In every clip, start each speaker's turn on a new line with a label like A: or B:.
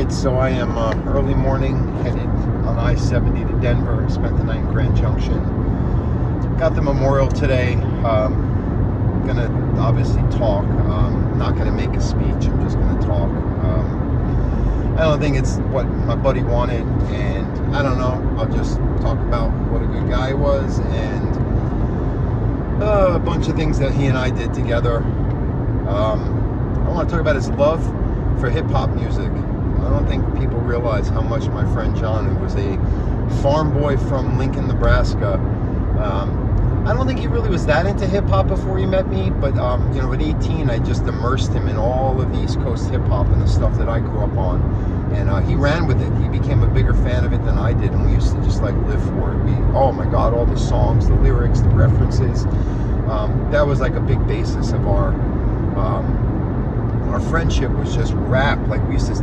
A: right, so I am early morning, headed on I-70 to Denver. Spent the night in Grand Junction. Got the memorial today. Gonna obviously talk. Not gonna make a speech. I'm just gonna talk. I don't think it's what my buddy wanted, and I don't know. I'll just talk about what a good guy he was and a bunch of things that he and I did together. I want to talk about his love for hip-hop music. I don't think people realize how much my friend John, who was a farm boy from Lincoln, Nebraska, I don't think he really was that into hip-hop before he met me, but you know, at 18 I just immersed him in all of the East Coast hip-hop and the stuff that I grew up on, and he ran with it. He became a bigger fan of it than I did, and we used to just like live for it. Oh my God, all the songs, the lyrics, the references, that was like a big basis of our friendship. Was just rap. Like I used to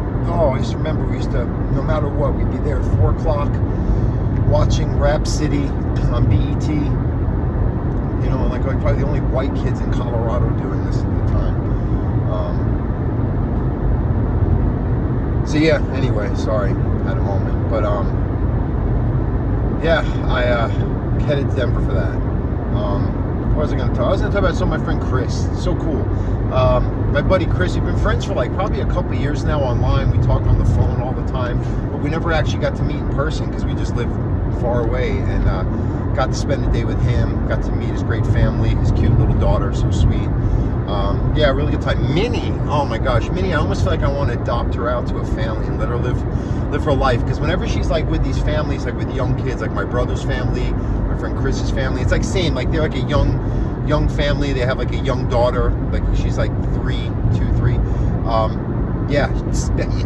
A: remember we used to, no matter what, we'd be there at 4 o'clock watching Rap City on BET. You know, like probably the only white kids in Colorado doing this at the time. So yeah, anyway, sorry, had a moment. But yeah, I headed to Denver for that. What was I going to talk? I was going to talk about some of my friend Chris. So cool. My buddy Chris, we've been friends for like probably a couple of years now online. We talk on the phone all the time, but we never actually got to meet in person because we just live far away, and got to spend the day with him, got to meet his great family, his cute little daughter, so sweet. Yeah, really good time. Minnie, oh my gosh, Minnie, I almost feel like I want to adopt her out to a family and let her live her life, because whenever she's like with these families, like with young kids, like my brother's family, my friend Chris's family, it's like same, like they're like a young family. They have like a young daughter, like she's like 3. Yeah,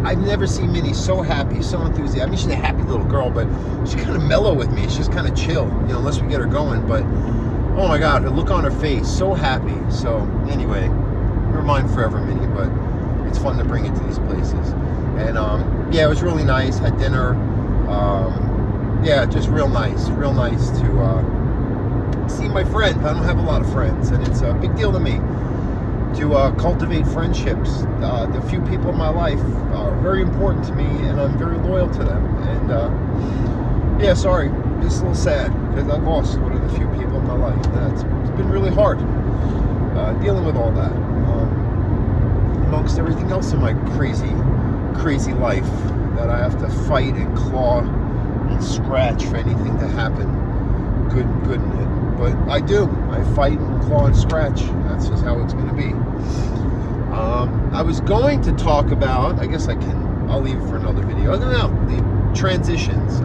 A: I've never seen Minnie so happy, so enthusiastic. I mean, she's a happy little girl, but she's kind of mellow with me. She's just kind of chill, you know, unless we get her going. But oh my God, her look on her face, so happy. So anyway, you're mine forever, Minnie. But it's fun to bring it to these places. And yeah, it was really nice. Had dinner. Yeah, just real nice to see my friend. I don't have a lot of friends, and it's a big deal to me to cultivate friendships. The few people in my life are very important to me, and I'm very loyal to them. And yeah, sorry, just a little sad because I lost one of the few people in my life. It's been really hard dealing with all that, amongst everything else in my crazy life that I have to fight and claw and scratch for anything to happen good in it. But I do. I fight and claw and scratch. That's just how it's going to be. I was going to talk about, I guess I'll leave it for another video. I don't know, the transitions.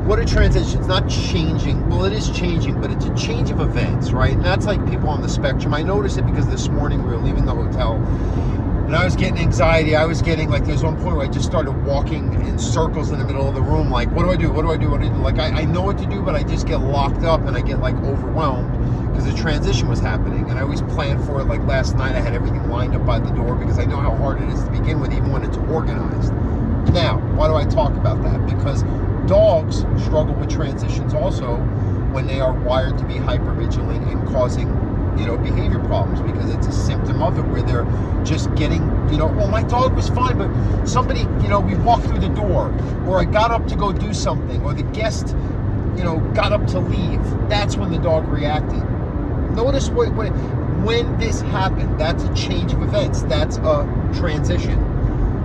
A: What are transitions? Not changing. Well, it is changing, but it's a change of events, right? And that's like people on the spectrum. I noticed it because this morning we were leaving the hotel, and I was getting anxiety. I was getting like, there's one point where I just started walking in circles in the middle of the room. Like, what do I do? Like, I know what to do, but I just get locked up and I get like overwhelmed because the transition was happening. And I always plan for it. Like last night I had everything lined up by the door because I know how hard it is to begin with, even when it's organized. Now, why do I talk about that? Because dogs struggle with transitions also when they are wired to be hypervigilant and causing, you know, behavior problems, because it's a symptom of it where they're just getting, you know, well, my dog was fine, but somebody, you know, we walked through the door, or I got up to go do something, or the guest, you know, got up to leave. That's when the dog reacted. Notice when this happened, that's a change of events. That's a transition.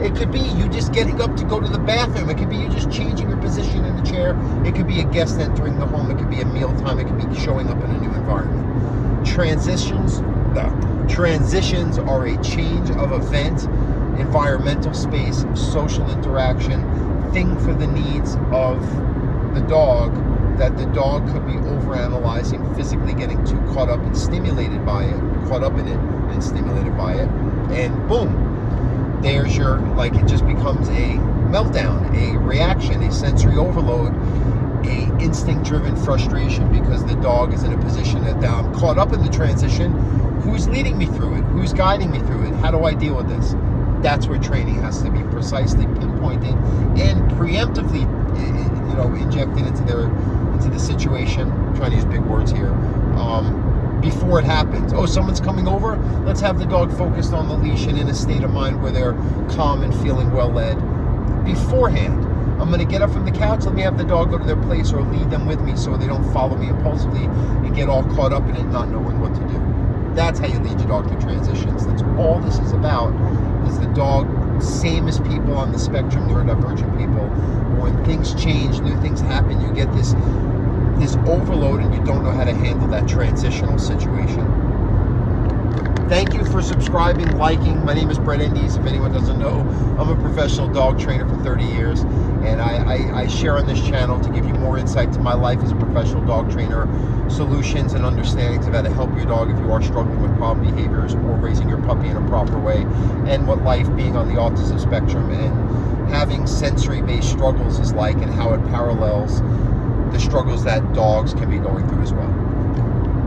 A: It could be you just getting up to go to the bathroom. It could be you just changing your position in the chair. It could be a guest entering the home. It could be a mealtime. It could be showing up in a new environment. Transitions are a change of event, environmental space, social interaction, thing for the needs of the dog, that the dog could be overanalyzing, physically getting too caught up and stimulated by it, caught up in it and stimulated by it, and boom, there's your, like, it just becomes a meltdown, a reaction, a sensory overload, a instinct-driven frustration, because the dog is in a position that I'm caught up in the transition. Who's leading me through it? Who's guiding me through it? How do I deal with this? That's where training has to be precisely pinpointed and preemptively, you know, injected into the situation. I'm trying to use big words here. before it happens. Oh, someone's coming over? Let's have the dog focused on the leash and in a state of mind where they're calm and feeling well led. Beforehand, I'm going to get up from the couch, let me have the dog go to their place, or lead them with me so they don't follow me impulsively and get all caught up in it, not knowing what to do. That's how you lead your dog through transitions. That's all this is about, is the dog, same as people on the spectrum, neurodivergent people. When things change, new things happen, you get this overload and you don't know how to handle that transitional situation. Thank you for subscribing, liking. My name is Brett Endies. If anyone doesn't know, I'm a professional dog trainer for 30 years, and I share on this channel to give you more insight to my life as a professional dog trainer, solutions and understandings of how to help your dog if you are struggling with problem behaviors or raising your puppy in a proper way, and what life being on the autism spectrum and having sensory-based struggles is like, and how it parallels the struggles that dogs can be going through as well.